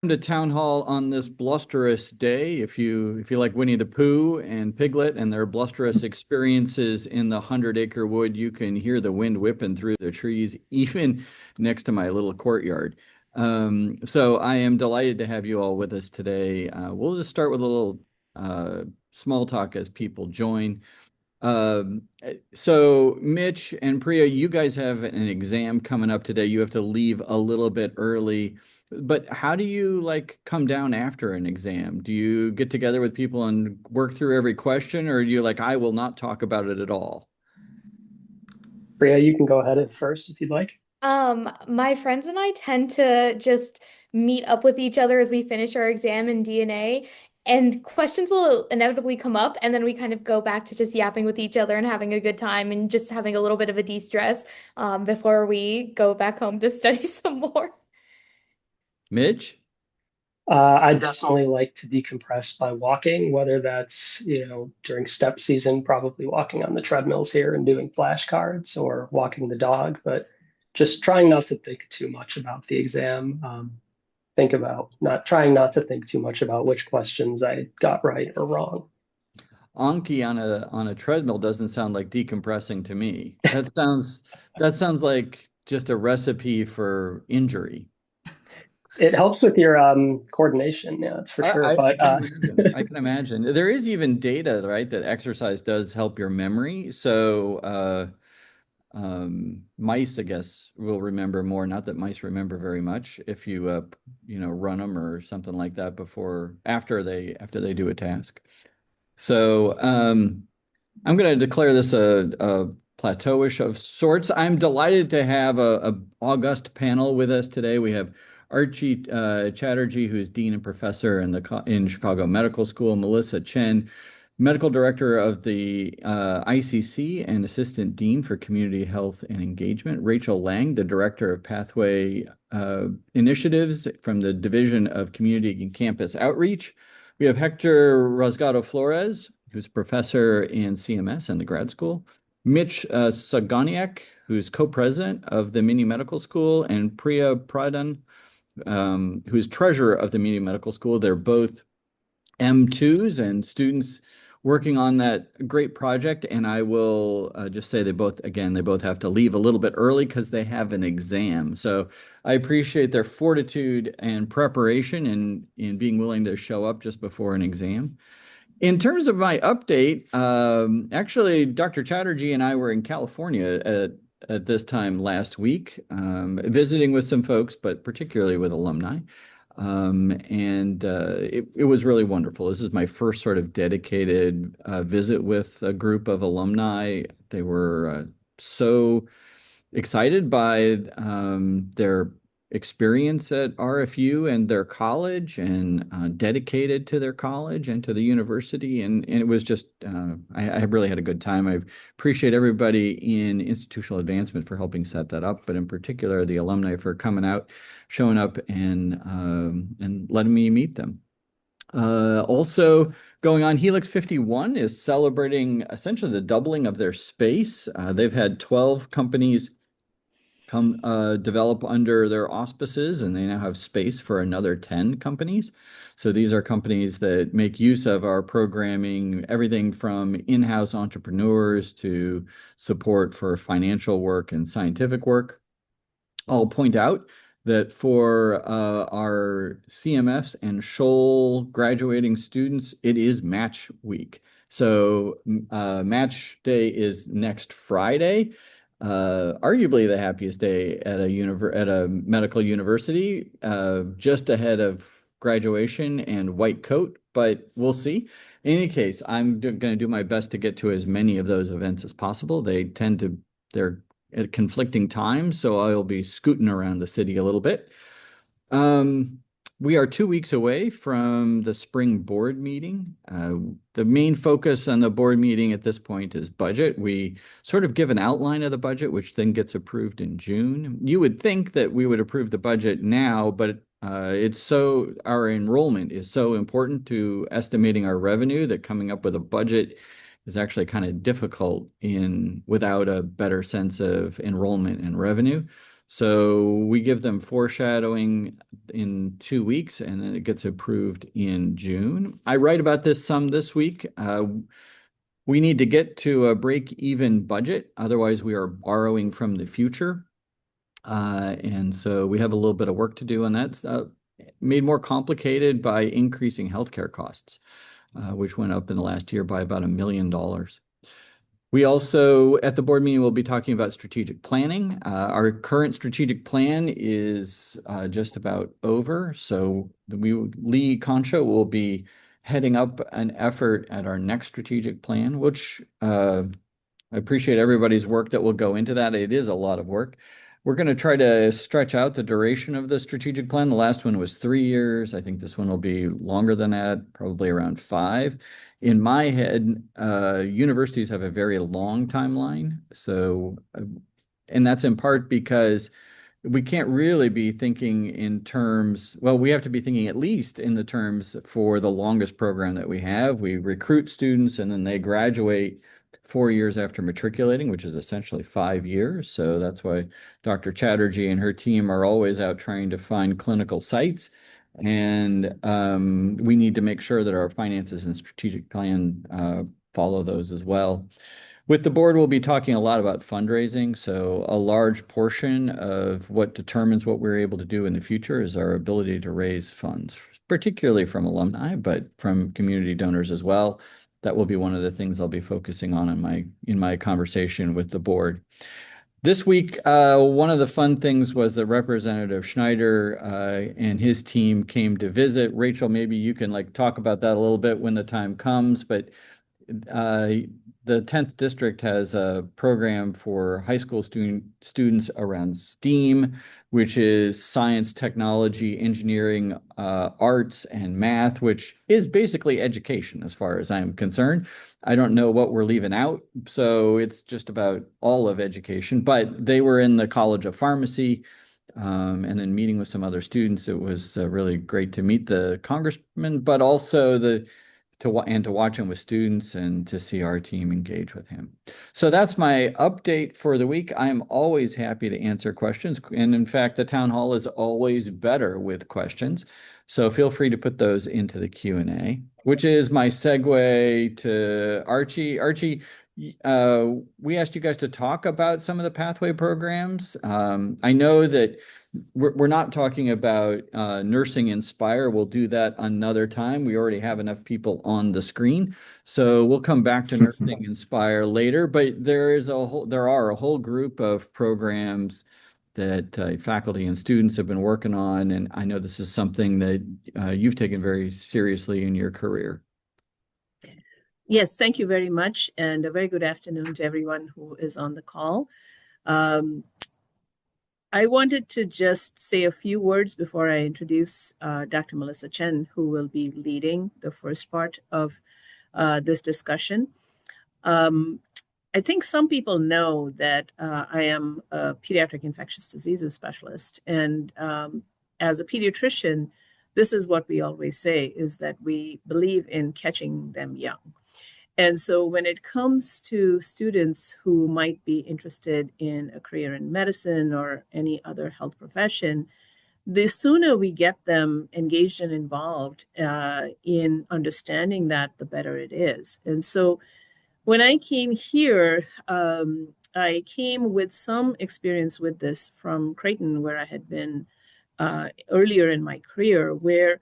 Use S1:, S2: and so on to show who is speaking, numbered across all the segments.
S1: To town hall on this blusterous day. If you like Winnie the Pooh and Piglet and their blusterous experiences in the 100-acre wood, you can hear the wind whipping through the trees, even next to my little courtyard. So I am delighted to have you all with us today. We'll just start with a little small talk as people join. So Mitch and Priya, you guys have an exam coming up today. You have to leave a little bit early, but how do you like come down after an exam? Do you get together with people and work through every question, or do you like, I will not talk about it at all?
S2: Bria, you can go ahead at first if you'd like.
S3: My friends and I tend to just meet up with each other as we finish our exam in DNA, and questions will inevitably come up, and then we kind of go back to just yapping with each other and having a good time and just having a little bit of a de-stress before we go back home to study some more.
S1: Mitch?
S2: I definitely like to decompress by walking, whether that's, during step season, probably walking on the treadmills here and doing flashcards or walking the dog, but just trying not to think too much about the exam. Think about not trying not to think too much about which questions I got right or wrong.
S1: Anki on a treadmill doesn't sound like decompressing to me. That sounds like just a recipe for injury.
S2: It helps with your coordination, yeah, that's for sure.
S1: I
S2: But
S1: can imagine. I can imagine. There is even data, right, that exercise does help your memory. So mice, I guess, will remember more. Not that mice remember very much if you run them or something like that before after they do a task. So I'm going to declare this a plateauish of sorts. I'm delighted to have a august panel with us today. We have Archie Chatterjee, who's dean and professor in Chicago Medical School, Melissa Chen, medical director of the ICC and assistant dean for community health and engagement, Rachel Lang, the director of pathway initiatives from the Division of Community and Campus Outreach. We have Hector Rasgado Flores, who's a professor in CMS and the grad school, Mitch Sagoniak, who's co-president of the Mini Medical School, and Priya Pradhan, who's treasurer of the Mini Medical School. They're both M2s and students working on that great project. And I will just say they both have to leave a little bit early because they have an exam. So I appreciate their fortitude and preparation in being willing to show up just before an exam. In terms of my update, actually, Dr. Chatterjee and I were in California at this time last week, visiting with some folks, but particularly with alumni. And it was really wonderful. This is my first sort of dedicated visit with a group of alumni. They were so excited by their experience at RFU and their college and dedicated to their college and to the university. And it was just, I really had a good time. I appreciate everybody in institutional advancement for helping set that up, but in particular, the alumni for coming out, showing up and letting me meet them. Also going on, Helix 51 is celebrating essentially the doubling of their space. They've had 12 companies come develop under their auspices, and they now have space for another 10 companies. So these are companies that make use of our programming, everything from in-house entrepreneurs to support for financial work and scientific work. I'll point out that for our CMFs and Shoal graduating students, it is match week. So match day is next Friday, arguably the happiest day at a medical university, just ahead of graduation and white coat, but we'll see. In any case, I'm going to do my best to get to as many of those events as possible. They're at conflicting times, so I'll be scooting around the city a little bit. We are 2 weeks away from the spring board meeting. The main focus on the board meeting at this point is budget. We sort of give an outline of the budget, which then gets approved in June. You would think that we would approve the budget now, but our enrollment is so important to estimating our revenue that coming up with a budget is actually kind of difficult without a better sense of enrollment and revenue. So we give them foreshadowing in 2 weeks, and then it gets approved in June. I write about this some this week. We need to get to a break-even budget. Otherwise, we are borrowing from the future. And so we have a little bit of work to do, and that's made more complicated by increasing healthcare costs, which went up in the last year by about $1 million. We also, at the board meeting, will be talking about strategic planning. Our current strategic plan is just about over. So Lee Concha will be heading up an effort at our next strategic plan, which I appreciate everybody's work that will go into that. It is a lot of work. We're going to try to stretch out the duration of the strategic plan. The last one was 3 years. I think this one will be longer than that, probably around 5. In my head, universities have a very long timeline. So, and that's in part because we can't really be thinking in terms, well, we have to be thinking at least in the terms for the longest program that we have. We recruit students and then they graduate 4 years after matriculating, which is essentially 5 years. So that's why Dr. Chatterjee and her team are always out trying to find clinical sites. And we need to make sure that our finances and strategic plan follow those as well. With the board, we'll be talking a lot about fundraising. So a large portion of what determines what we're able to do in the future is our ability to raise funds, particularly from alumni, but from community donors as well. That will be one of the things I'll be focusing on in my conversation with the board. This week, one of the fun things was that Representative Schneider and his team came to visit. Rachel, maybe you can talk about that a little bit when the time comes, but the 10th district has a program for high school students around STEAM, which is science, technology, engineering, arts, and math, which is basically education as far as I'm concerned. I don't know what we're leaving out, so it's just about all of education. But they were in the College of Pharmacy, and then meeting with some other students. It was really great to meet the congressman, but also to watch him with students and to see our team engage with him. So that's my update for the week. I'm always happy to answer questions. And in fact, the town hall is always better with questions. So feel free to put those into the Q&A, which is my segue to Archie. Archie, we asked you guys to talk about some of the pathway programs. I know that we're not talking about Nursing Inspire. We'll do that another time. We already have enough people on the screen. So we'll come back to Nursing Inspire later. But there are a whole group of programs that faculty and students have been working on. And I know this is something that you've taken very seriously in your career.
S4: Yes, thank you very much. And a very good afternoon to everyone who is on the call. I wanted to just say a few words before I introduce Dr. Melissa Chen, who will be leading the first part of this discussion. I think some people know that I am a pediatric infectious diseases specialist. And as a pediatrician, this is what we always say, is that we believe in catching them young. And so when it comes to students who might be interested in a career in medicine or any other health profession, the sooner we get them engaged and involved in understanding that, the better it is. And so when I came here, I came with some experience with this from Creighton, where I had been earlier in my career, where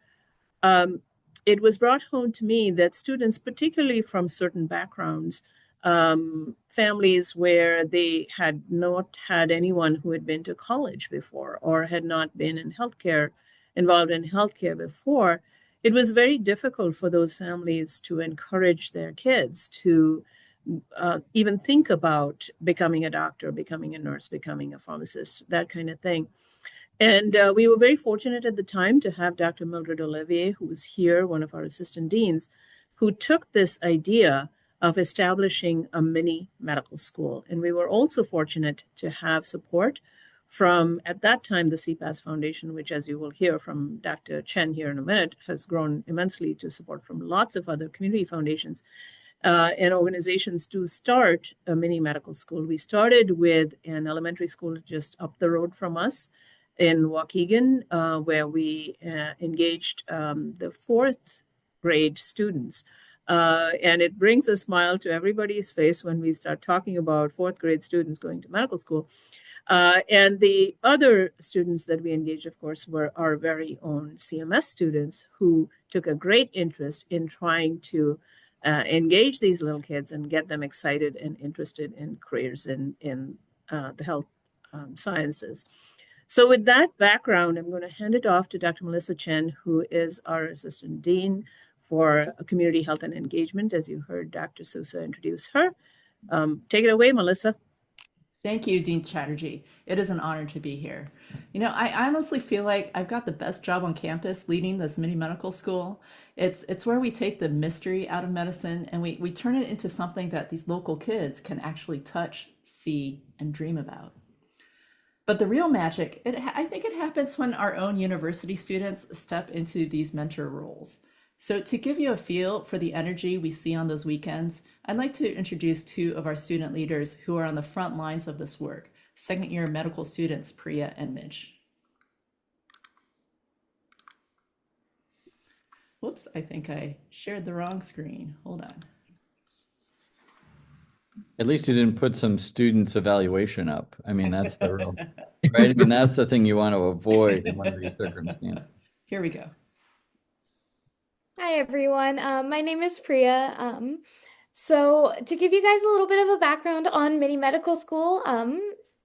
S4: it was brought home to me that students, particularly from certain backgrounds, families where they had not had anyone who had been to college before or had not been in healthcare, involved in healthcare before, it was very difficult for those families to encourage their kids to even think about becoming a doctor, becoming a nurse, becoming a pharmacist, that kind of thing. And we were very fortunate at the time to have Dr. Mildred Olivier, who was here, one of our assistant deans, who took this idea of establishing a mini medical school. And we were also fortunate to have support from, at that time, the CPAS Foundation, which, as you will hear from Dr. Chen here in a minute, has grown immensely to support from lots of other community foundations and organizations to start a mini medical school. We started with an elementary school just up the road from us. in Waukegan, where we engaged the fourth grade students. And it brings a smile to everybody's face when we start talking about fourth grade students going to medical school. And the other students that we engaged, of course, were our very own CMS students who took a great interest in trying to engage these little kids and get them excited and interested in careers in the health sciences. So with that background, I'm going to hand it off to Dr. Melissa Chen, who is our Assistant Dean for Community Health and Engagement, as you heard Dr. Sousa introduce her. Take it away, Melissa.
S5: Thank you, Dean Chatterjee. It is an honor to be here. You know, I honestly feel like I've got the best job on campus leading this mini medical school. It's where we take the mystery out of medicine and we turn it into something that these local kids can actually touch, see, and dream about. But the real magic, I think it happens when our own university students step into these mentor roles. So to give you a feel for the energy we see on those weekends, I'd like to introduce two of our student leaders who are on the front lines of this work, second-year medical students, Priya and Mitch. Whoops, I think I shared the wrong screen. Hold on.
S1: At least you didn't put some students' evaluation up. I mean, that's the real, right? I mean, that's the thing you want to avoid in one of these circumstances.
S5: Here we go.
S3: Hi, everyone. My name is Priya. So to give you guys a little bit of a background on Mini Medical School,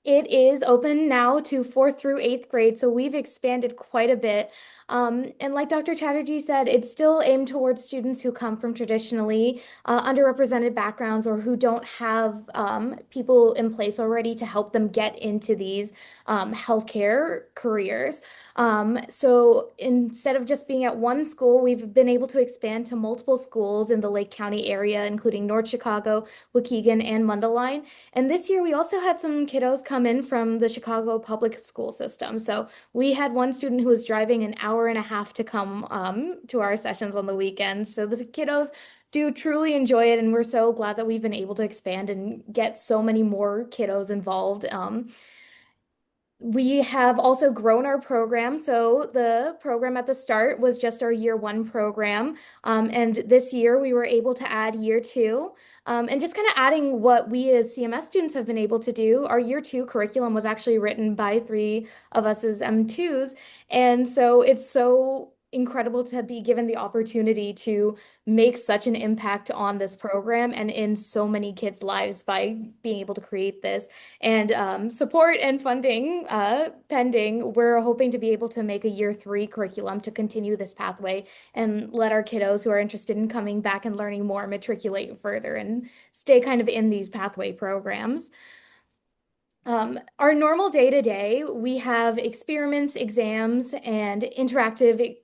S3: it is open now to 4th through 8th grade, so we've expanded quite a bit. And like Dr. Chatterjee said, it's still aimed towards students who come from traditionally underrepresented backgrounds or who don't have people in place already to help them get into these healthcare careers. So instead of just being at one school, we've been able to expand to multiple schools in the Lake County area, including North Chicago, Waukegan, and Mundelein. And this year, we also had some kiddos come in from the Chicago public school system. So we had one student who was driving an hour and a half to come to our sessions on the weekends. So the kiddos do truly enjoy it, and we're so glad that we've been able to expand and get so many more kiddos involved. We have also grown our program. So the program at the start was just our year 1 program. And this year we were able to add year 2. And just kind of adding what we as CMS students have been able to do, our year 2 curriculum was actually written by 3 of us as M2s. And so it's so incredible to be given the opportunity to make such an impact on this program and in so many kids' lives by being able to create this. And support and funding pending, we're hoping to be able to make a year 3 curriculum to continue this pathway and let our kiddos who are interested in coming back and learning more matriculate further and stay kind of in these pathway programs. Our normal day-to-day, we have experiments, exams, and interactive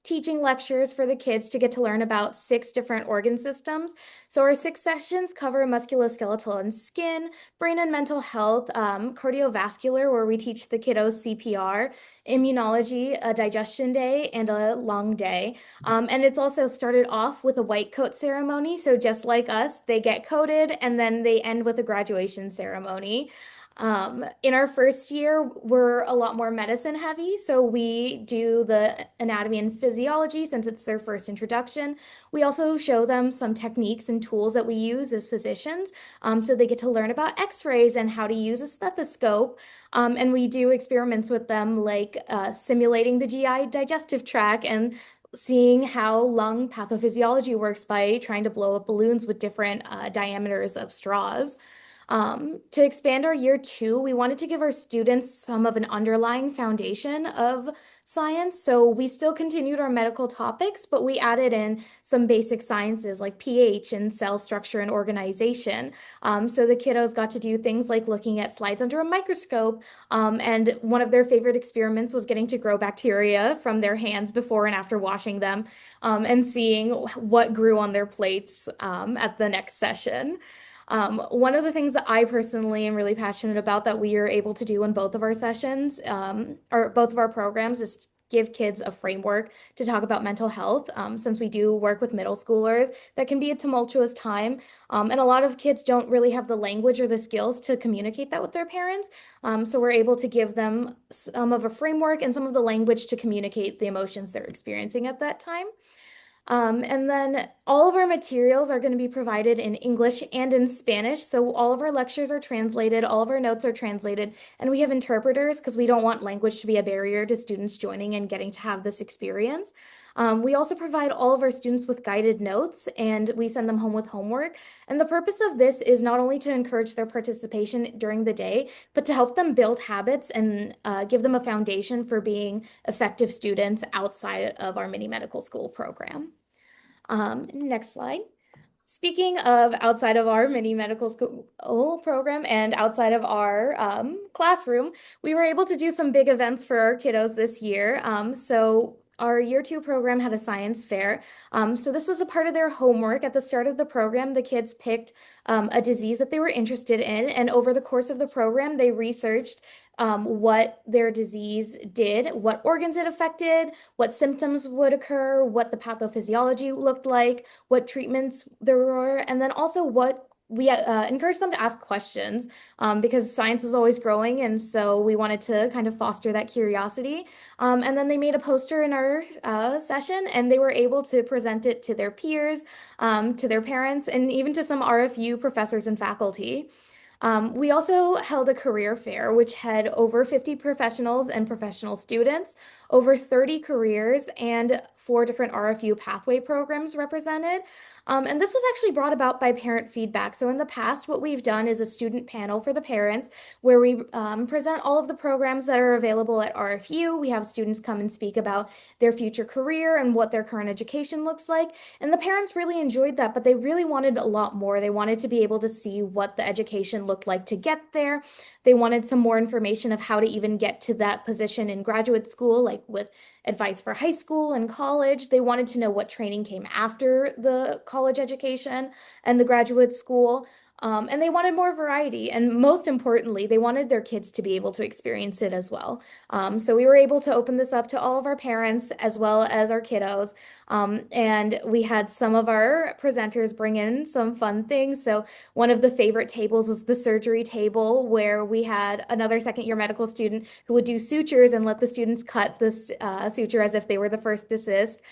S3: teaching lectures for the kids to get to learn about 6 different organ systems. So our 6 sessions cover musculoskeletal and skin, brain and mental health, cardiovascular, where we teach the kiddos CPR, immunology, a digestion day, and a lung day. And it's also started off with a white coat ceremony. So just like us, they get coated and then they end with a graduation ceremony. In our first year, we're a lot more medicine heavy. So we do the anatomy and physiology since it's their first introduction. We also show them some techniques and tools that we use as physicians. So they get to learn about x-rays and how to use a stethoscope. And we do experiments with them like simulating the GI digestive tract and seeing how lung pathophysiology works by trying to blow up balloons with different diameters of straws. To expand our year 2, we wanted to give our students some of an underlying foundation of science. So we still continued our medical topics, but we added in some basic sciences like pH and cell structure and organization. So the kiddos got to do things like looking at slides under a microscope. And one of their favorite experiments was getting to grow bacteria from their hands before and after washing them, and seeing what grew on their plates at the next session. One of the things that I personally am really passionate about that we are able to do in both of our sessions, or both of our programs, is give kids a framework to talk about mental health. Since we do work with middle schoolers, that can be a tumultuous time. And a lot of kids don't really have the language or the skills to communicate that with their parents. So we're able to give them some of a framework and some of the language to communicate the emotions they're experiencing at that time. And then all of our materials are going to be provided in English and in Spanish. So all of our lectures are translated, all of our notes are translated, and we have interpreters because we don't want language to be a barrier to students joining and getting to have this experience. We also provide all of our students with guided notes and we send them home with homework. And the purpose of this is not only to encourage their participation during the day, but to help them build habits and give them a foundation for being effective students outside of our mini medical school program. Next slide. Speaking of outside of our mini medical school program and outside of our classroom, we were able to do some big events for our kiddos this year. So our year 2 program had a science fair. So this was a part of their homework. At the start of the program, the kids picked a disease that they were interested in. And over the course of the program, they researched what their disease did, what organs it affected, what symptoms would occur, what the pathophysiology looked like, what treatments there were, and then also what we encourage them to ask questions because science is always growing. And so we wanted to kind of foster that curiosity. And then they made a poster in our session and they were able to present it to their peers, to their parents, and even to some RFU professors and faculty. We also held a career fair, which had over 50 professionals and professional students, over 30 careers, and 4 different RFU pathway programs represented. And this was actually brought about by parent feedback. So in the past, what we've done is a student panel for the parents where we present all of the programs that are available at RFU. We have students come and speak about their future career and what their current education looks like. And the parents really enjoyed that, but they really wanted a lot more. They wanted to be able to see what the education looked like to get there. They wanted some more information of how to even get to that position in graduate school, like with advice for high school and college. They wanted to know what training came after the college education and the graduate school. And they wanted more variety. And most importantly, they wanted their kids to be able to experience it as well. So we were able to open this up to all of our parents as well as our kiddos. And we had some of our presenters bring in some fun things. So one of the favorite tables was the surgery table, where we had another second year medical student who would do sutures and let the students cut this suture as if they were the first assist.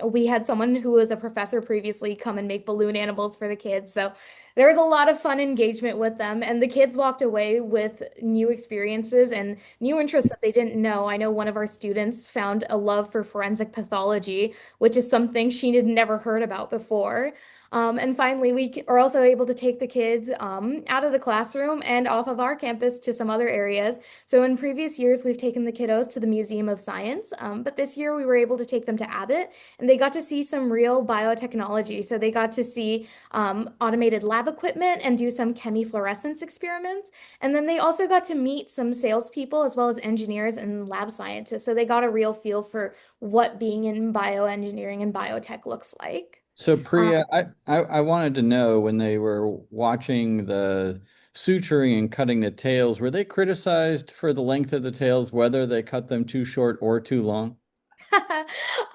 S3: We had someone who was a professor previously come and make balloon animals for the kids. So there was a lot of fun engagement with them, and the kids walked away with new experiences and new interests that they didn't know. I know one of our students found a love for forensic pathology, which is something she had never heard about before. And finally, we are also able to take the kids out of the classroom and off of our campus to some other areas. So in previous years, we've taken the kiddos to the Museum of Science, but this year we were able to take them to Abbott, and they got to see some real biotechnology. So they got to see automated lab equipment and do some chemifluorescence experiments. And then they also got to meet some salespeople as well as engineers and lab scientists. So they got a real feel for what being in bioengineering and biotech looks like.
S1: So Priya, I wanted to know when they were watching the suturing and cutting the tails, were they criticized for the length of the tails, whether they cut them too short or too long?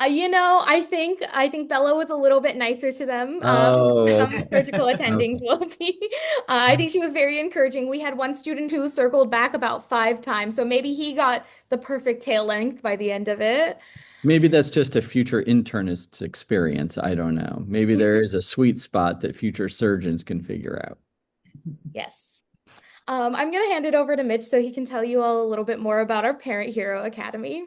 S3: I think Bella was a little bit nicer to them.
S1: Oh,
S3: Some surgical
S1: okay.
S3: attendings will be. I think she was very encouraging. We had one student who circled back about 5 times, so maybe he got the perfect tail length by the end of it.
S1: Maybe that's just a future internist's experience. I don't know. Maybe there is a sweet spot that future surgeons can figure out.
S3: Yes. I'm going to hand it over to Mitch so he can tell you all a little bit more about our Parent Hero Academy.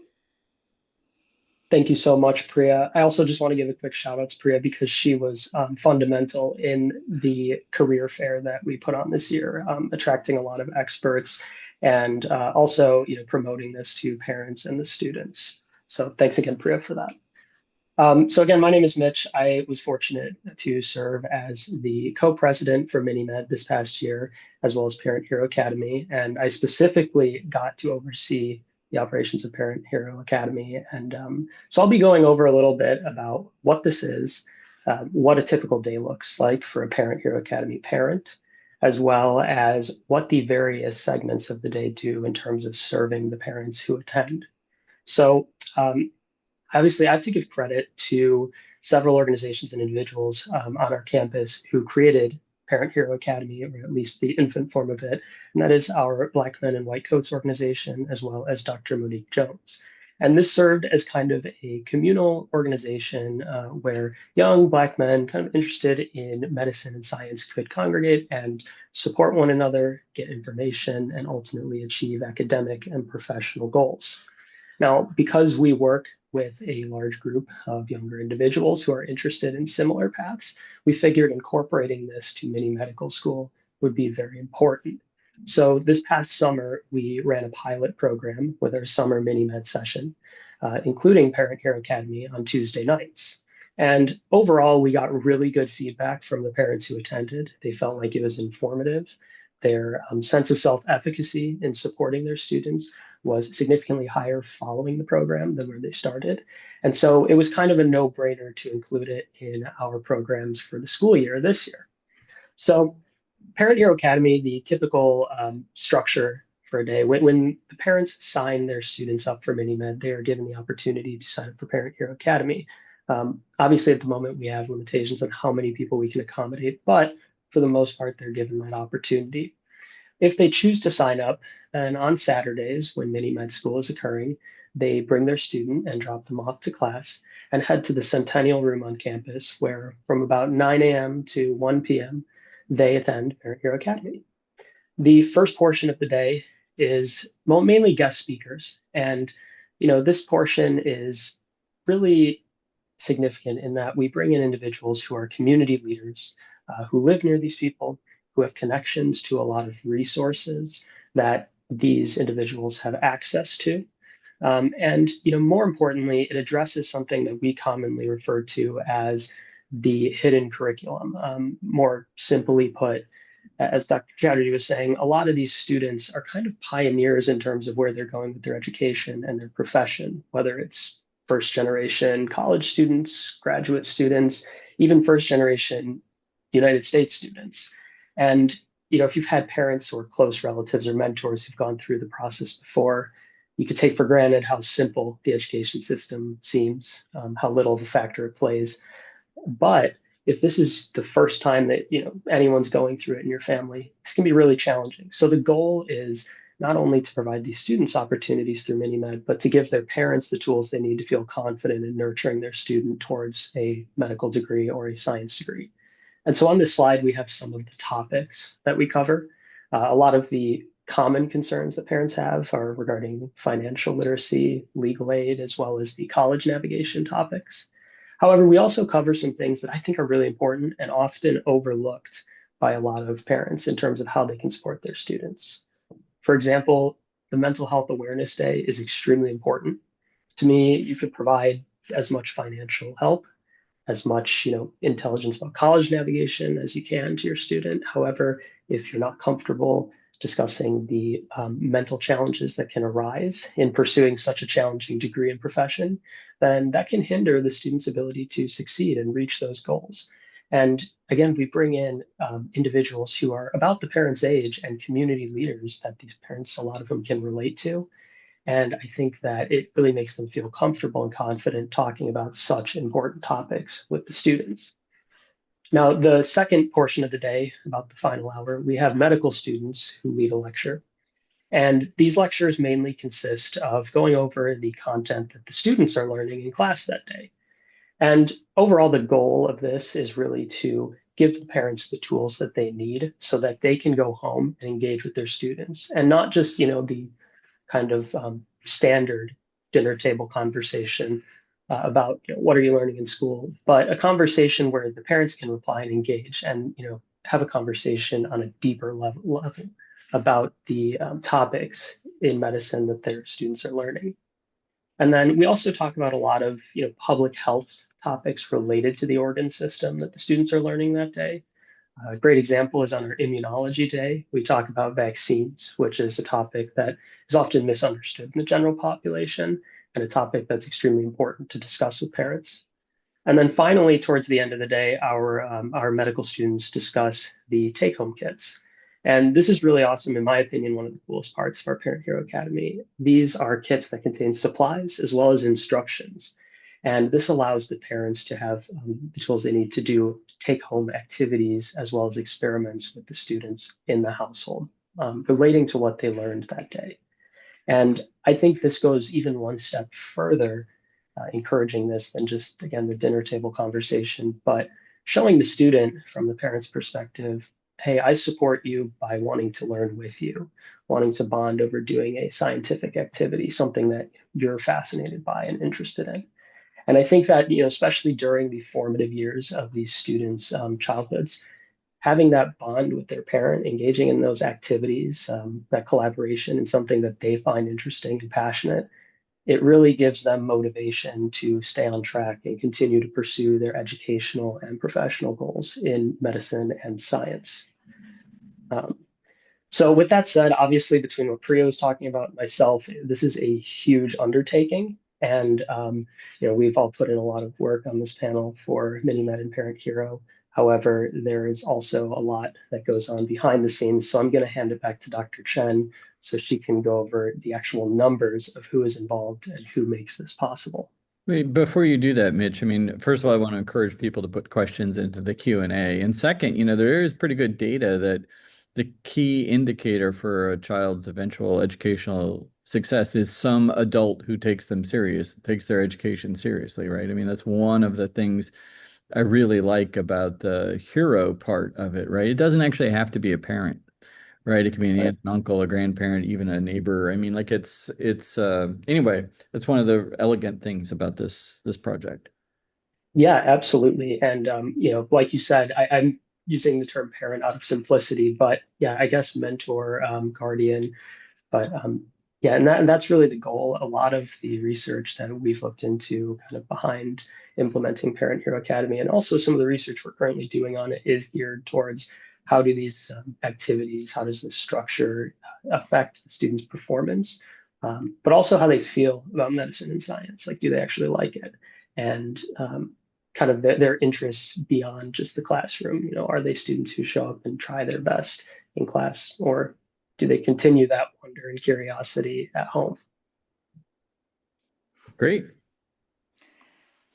S2: Thank you so much, Priya. I also just want to give a quick shout out to Priya because she was fundamental in the career fair that we put on this year, attracting a lot of experts and also, promoting this to parents and the students. So thanks again, Priya, for that. So again, my name is Mitch. I was fortunate to serve as the co-president for MiniMed this past year, as well as Parent Hero Academy. And I specifically got to oversee the operations of Parent Hero Academy. And so I'll be going over a little bit about what this is, what a typical day looks like for a Parent Hero Academy parent, as well as what the various segments of the day do in terms of serving the parents who attend. So obviously, I have to give credit to several organizations and individuals on our campus who created Parent Hero Academy, or at least the infant form of it. And that is our Black Men in White Coats organization, as well as Dr. Monique Jones. And this served as kind of a communal organization where young Black men kind of interested in medicine and science could congregate and support one another, get information, and ultimately achieve academic and professional goals. Now, because we work with a large group of younger individuals who are interested in similar paths, we figured incorporating this to mini medical school would be very important. So this past summer, we ran a pilot program with our summer mini med session, including Parent Hero Academy on Tuesday nights. And overall, we got really good feedback from the parents who attended. They felt like it was informative. Their sense of self-efficacy in supporting their students was significantly higher following the program than where they started. And so it was kind of a no-brainer to include it in our programs for the school year this year. So Parent Hero Academy, the typical structure for a day, when the parents sign their students up for mini-med, they are given the opportunity to sign up for Parent Hero Academy. Obviously, at the moment, we have limitations on how many people we can accommodate, but for the most part, they're given that opportunity. If they choose to sign up, then on Saturdays when mini med school is occurring, they bring their student and drop them off to class and head to the Centennial Room on campus, where from about 9 a.m. to 1 p.m., they attend Parent Hero Academy. The first portion of the day is mainly guest speakers. And, this portion is really significant in that we bring in individuals who are community leaders, who live near these people, who have connections to a lot of resources that these individuals have access to. And more importantly, it addresses something that we commonly refer to as the hidden curriculum. More simply put, as Dr. Chatterjee was saying, a lot of these students are kind of pioneers in terms of where they're going with their education and their profession, whether it's first generation college students, graduate students, even first generation United States students. And if you've had parents or close relatives or mentors who've gone through the process before, you could take for granted how simple the education system seems, how little of a factor it plays. But if this is the first time that anyone's going through it in your family, this can be really challenging. So the goal is not only to provide these students opportunities through MiniMed, but to give their parents the tools they need to feel confident in nurturing their student towards a medical degree or a science degree. And so on this slide, we have some of the topics that we cover. A lot of the common concerns that parents have are regarding financial literacy, legal aid, as well as the college navigation topics. However, we also cover some things that I think are really important and often overlooked by a lot of parents in terms of how they can support their students. For example, the Mental Health Awareness Day is extremely important. To me, you could provide as much financial help, as much intelligence about college navigation as you can to your student. However, if you're not comfortable discussing the mental challenges that can arise in pursuing such a challenging degree and profession, then that can hinder the student's ability to succeed and reach those goals. And again, we bring in individuals who are about the parents' age and community leaders that these parents, a lot of them can relate to. And I think that it really makes them feel comfortable and confident talking about such important topics with the students. Now, the second portion of the day, about the final hour, we have medical students who lead a lecture. And these lectures mainly consist of going over the content that the students are learning in class that day. And overall, the goal of this is really to give the parents the tools that they need so that they can go home and engage with their students, and not just, the kind of standard dinner table conversation about what are you learning in school, but a conversation where the parents can reply and engage and have a conversation on a deeper level about the topics in medicine that their students are learning. And then we also talk about a lot of public health topics related to the organ system that the students are learning that day. A great example is on our immunology day. We talk about vaccines, which is a topic that is often misunderstood in the general population and a topic that's extremely important to discuss with parents. And then finally, towards the end of the day, our medical students discuss the take-home kits. And this is really awesome, in my opinion, one of the coolest parts of our Parent Hero Academy. These are kits that contain supplies as well as instructions. And this allows the parents to have the tools they need to do take-home activities as well as experiments with the students in the household, relating to what they learned that day. And I think this goes even one step further, encouraging this than just, again, the dinner table conversation, but showing the student from the parent's perspective, hey, I support you by wanting to learn with you, wanting to bond over doing a scientific activity, something that you're fascinated by and interested in. And I think that, especially during the formative years of these students' childhoods, having that bond with their parent, engaging in those activities, that collaboration, and something that they find interesting and passionate, it really gives them motivation to stay on track and continue to pursue their educational and professional goals in medicine and science. Um, so with that said, obviously between what Priya was talking about and myself, this is a huge undertaking. And we've all put in a lot of work on this panel for MiniMed and Parent Hero. However, there is also a lot that goes on behind the scenes. So I'm going to hand it back to Dr. Chen so she can go over the actual numbers of who is involved and who makes this possible.
S1: Wait, before you do that, Mitch, I mean, first of all, I want to encourage people to put questions into the Q&A. And second, there is pretty good data that the key indicator for a child's eventual educational success is some adult who takes their education seriously, right? I mean, that's one of the things I really like about the hero part of it, right? It doesn't actually have to be a parent. Right. It can be an aunt, an uncle, a grandparent, even a neighbor. I mean, like anyway, that's one of the elegant things about this project.
S2: Yeah, absolutely. And like you said, I'm using the term parent out of simplicity, but yeah, I guess mentor, guardian, but yeah, and that's really the goal. A lot of the research that we've looked into kind of behind implementing Parent Hero Academy, and also some of the research we're currently doing on it is geared towards how do these activities, how does this structure affect the students' performance, but also how they feel about medicine and science. Like, do they actually like it? And kind of their interests beyond just the classroom. Are they students who show up and try their best in class, or do they continue that wonder and curiosity at home?
S1: Great.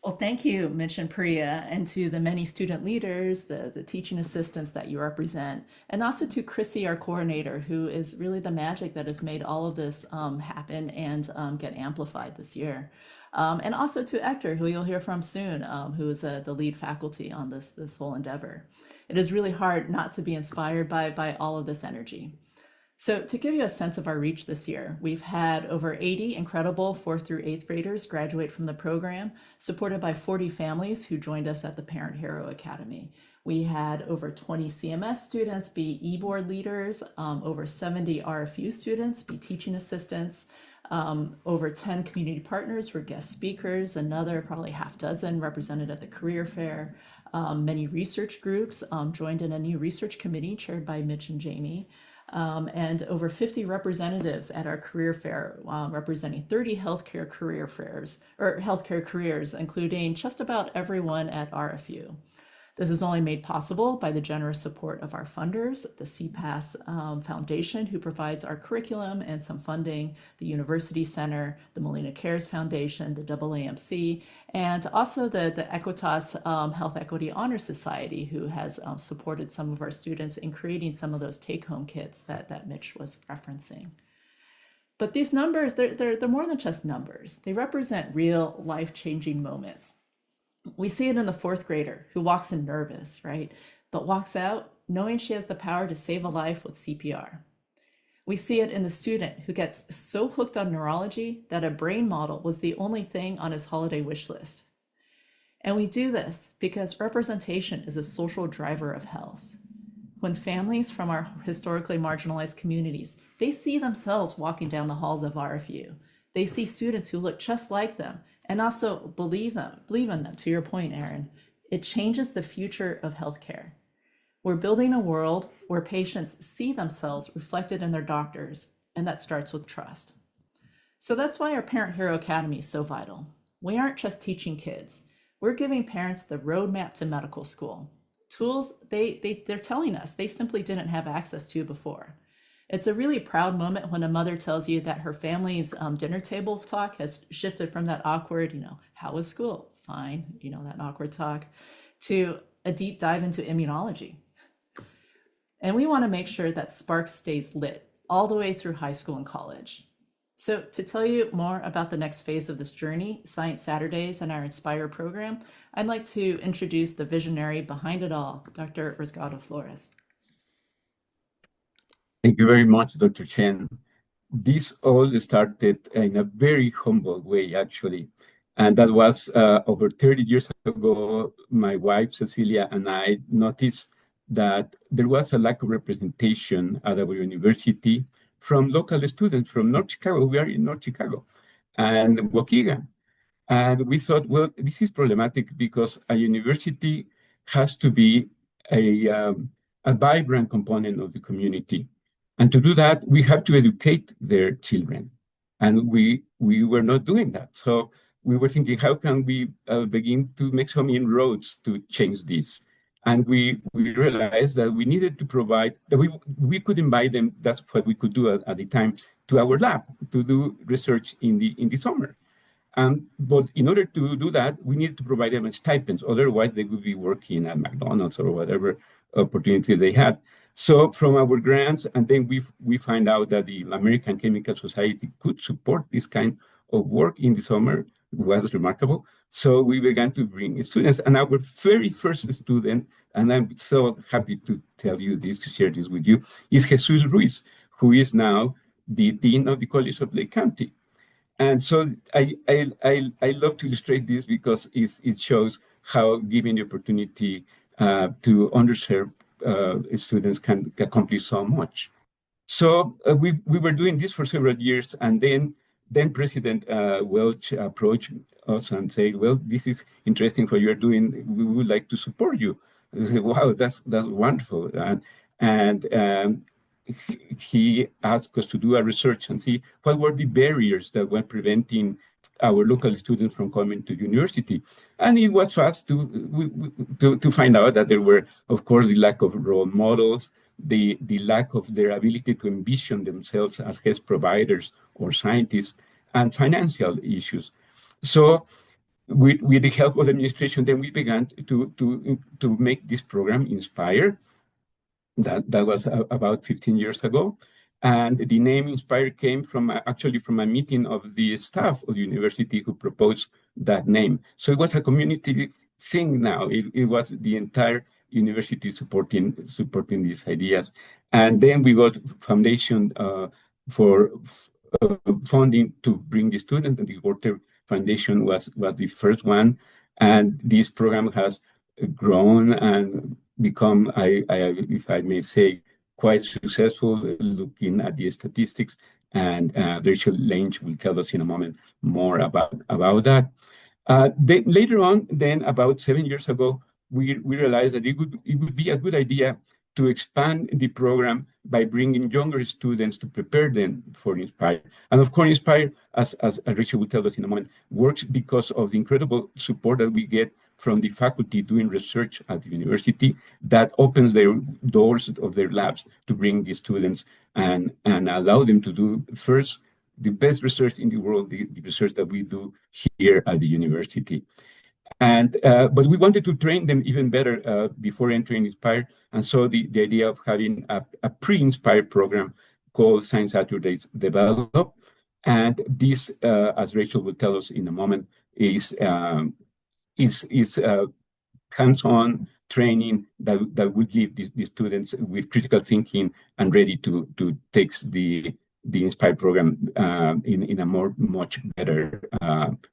S5: Well, thank you, Mitch and Priya, and to the many student leaders, the teaching assistants that you represent, and also to Chrissy, our coordinator, who is really the magic that has made all of this happen and get amplified this year. And also to Hector, who you'll hear from soon, who is the lead faculty on this whole endeavor. It is really hard not to be inspired by all of this energy. So to give you a sense of our reach this year, we've had over 80 incredible 4th through 8th graders graduate from the program, supported by 40 families who joined us at the Parent Hero Academy. We had over 20 CMS students be e-board leaders, over 70 RFU students be teaching assistants, over 10 community partners were guest speakers, another probably half dozen represented at the career fair. Many research groups joined in a new research committee chaired by Mitch and Jamie. And over 50 representatives at our career fair, representing 30 healthcare career fairs or healthcare careers, including just about everyone at RFU. This is only made possible by the generous support of our funders, the CPAS Foundation, who provides our curriculum and some funding, the University Center, the Molina Cares Foundation, the AAMC, and also the Equitas Health Equity Honor Society, who has supported some of our students in creating some of those take-home kits that Mitch was referencing. But these numbers, they're more than just numbers. They represent real life-changing moments. We see it in the 4th grader who walks in nervous, right? But walks out knowing she has the power to save a life with CPR. We see it in the student who gets so hooked on neurology that a brain model was the only thing on his holiday wish list. And we do this because representation is a social driver of health. When families from our historically marginalized communities, they see themselves walking down the halls of RFU. They see students who look just like them and also believe in them, to your point, Aaron. It changes the future of healthcare. We're building a world where patients see themselves reflected in their doctors, and that starts with trust. So that's why our Parent Hero Academy is so vital. We aren't just teaching kids. We're giving parents the roadmap to medical school. tools they're telling us they simply didn't have access to before. It's a really proud moment when a mother tells you that her family's dinner table talk has shifted from that awkward, how was school? Fine, that awkward talk, to a deep dive into immunology. And we want to make sure that Spark stays lit all the way through high school and college. So to tell you more about the next phase of this journey, Science Saturdays and our Inspire program, I'd like to introduce the visionary behind it all, Dr. Rosgaldo Flores.
S6: Thank you very much, Dr. Chen. This all started in a very humble way, actually. And that was over 30 years ago, my wife, Cecilia, and I noticed that there was a lack of representation at our university from local students from North Chicago. We are in North Chicago and Waukegan. And we thought, well, this is problematic because a university has to be a vibrant component of the community. And to do that, we have to educate their children. And we were not doing that. So we were thinking, how can we begin to make some inroads to change this? And we realized that we needed to provide, that we could invite them, that's what we could do at the time, to our lab to do research in the summer. But in order to do that, we needed to provide them stipends. Otherwise, they would be working at McDonald's or whatever opportunity they had. So from our grants, and then we find out that the American Chemical Society could support this kind of work in the summer. It was remarkable. So we began to bring students. And our very first student, and I'm so happy to tell you this, to share this with you, is Jesus Ruiz, who is now the Dean of the College of Lake County. And so I love to illustrate this because it shows how giving the opportunity to underserved students can accomplish so much. So we were doing this for several years, and then President Welch approached us and said, "Well, this is interesting what you're doing. We would like to support you." I said, "Wow, that's wonderful." And he asked us to do a research and see what were the barriers that were preventing our local students from coming to university. And it was fast to find out that there were, of course, the lack of role models, the lack of their ability to envision themselves as health providers or scientists, and financial issues. So with the help of the administration, then we began to make this program Inspire. That was about 15 years ago. And the name Inspire came from actually from a meeting of the staff of the university who proposed that name. So it was a community thing now. It was the entire university supporting these ideas. And then we got foundation for funding to bring the students, and the Water Foundation was the first one. And this program has grown and become, if I may say, quite successful looking at the statistics. And Rachel Lange will tell us in a moment more about that. Then later on, then about 7 years ago, we realized that it would be a good idea to expand the program by bringing younger students to prepare them for Inspire. And of course, Inspire, as Rachel will tell us in a moment, works because of the incredible support that we get from the faculty doing research at the university that opens their doors of their labs to bring the students and allow them to do first the best research in the world, the research that we do here at the university. And but we wanted to train them even better before entering Inspire. And so the idea of having a pre-Inspire program called Science Saturdays developed. And this, as Rachel will tell us in a moment, is hands-on training that would leave the students with critical thinking and ready to take the Inspire program in a much better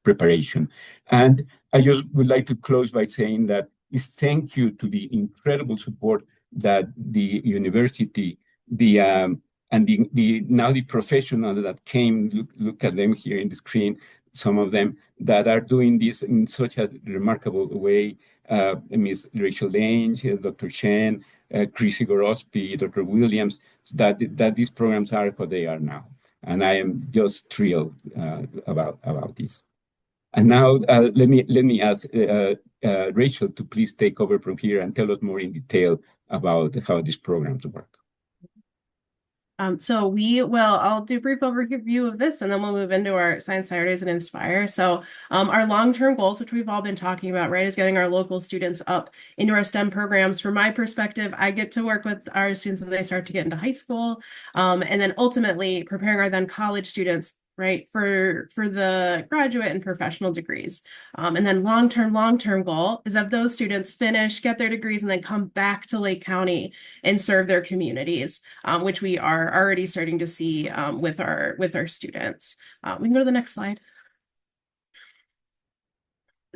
S6: preparation. And I just would like to close by saying that is thank you to the incredible support that the university, and now the professionals that came, look at them here in the screen, some of them that are doing this in such a remarkable way. Ms. Rachel Lange, Dr. Chen, Chris Igorospi, Dr. Williams, that these programs are what they are now. And I am just thrilled about this. And now let me ask Rachel to please take over from here and tell us more in detail about how these programs work.
S7: I'll do a brief overview of this and then we'll move into our Science Saturdays and Inspire. So our long-term goals, which we've all been talking about, right, is getting our local students up into our STEM programs. From my perspective, I get to work with our students as they start to get into high school, and then ultimately preparing our then college students, right, for the graduate and professional degrees. And then long-term goal is that those students finish, get their degrees, and then come back to Lake County and serve their communities, which we are already starting to see with our students. We can go to the next slide.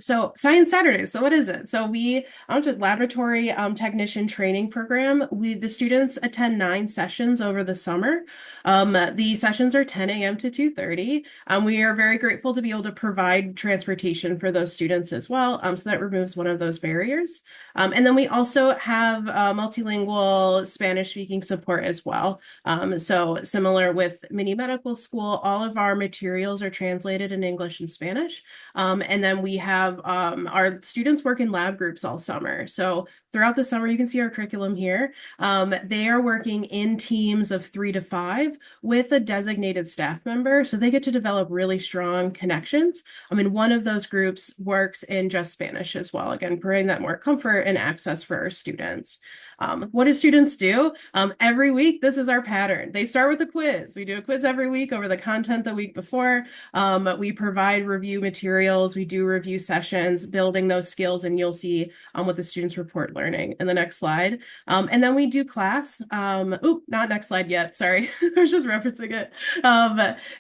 S7: So Science Saturdays. So what is it? So we went to laboratory technician training program. The students attend 9 sessions over the summer. The sessions are 10 a.m. to 2:30. We are very grateful to be able to provide transportation for those students as well. So that removes one of those barriers. And then we also have multilingual Spanish speaking support as well. So similar with mini medical school, all of our materials are translated in English and Spanish. And then we have our students work in lab groups all summer. So throughout the summer, you can see our curriculum here. They are working in teams of 3 to 5 with a designated staff member. So they get to develop really strong connections. One of those groups works in just Spanish as well. Again, providing that more comfort and access for our students. What do students do? Every week, this is our pattern. They start with a quiz. We do a quiz every week over the content the week before. We provide review materials. We do review sessions, building those skills, and you'll see what the students report learning in the next slide. And then we do class. Not next slide yet. Sorry, I was just referencing it.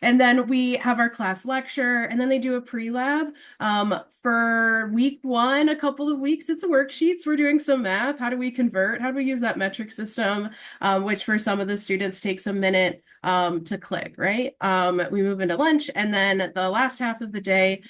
S7: And then we have our class lecture, and then they do a pre-lab. For week 1, a couple of weeks, it's worksheets. We're doing some math. How do we convert? How do we use that metric system, which for some of the students takes a minute to click, right? We move into lunch, and then the last half of the day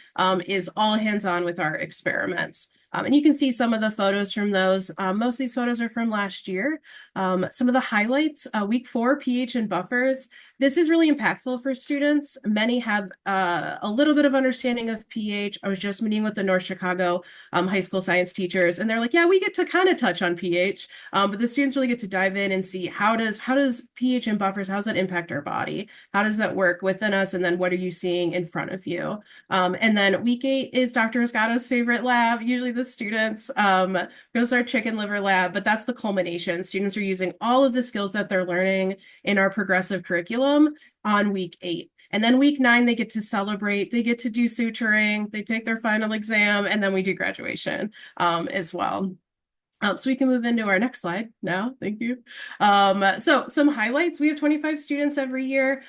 S7: is all hands-on with our experiments. And you can see some of the photos from those. Most of these photos are from last year. Some of the highlights, week 4, pH and buffers. This is really impactful for students. Many have a little bit of understanding of pH. I was just meeting with the North Chicago high school science teachers, and they're like, yeah, we get to kind of touch on pH, but the students really get to dive in and see how does pH and buffers, how does that impact our body? How does that work within us? And then what are you seeing in front of you? And then week 8 is Dr. Escato's favorite lab. Usually the students goes to our chicken liver lab, but that's the culmination. Students are using all of the skills that they're learning in our progressive curriculum on week 8. And then week 9, they get to celebrate, they get to do suturing, they take their final exam, and then we do graduation as well. So we can move into our next slide now. Thank you. So some highlights. We have 25 students every year.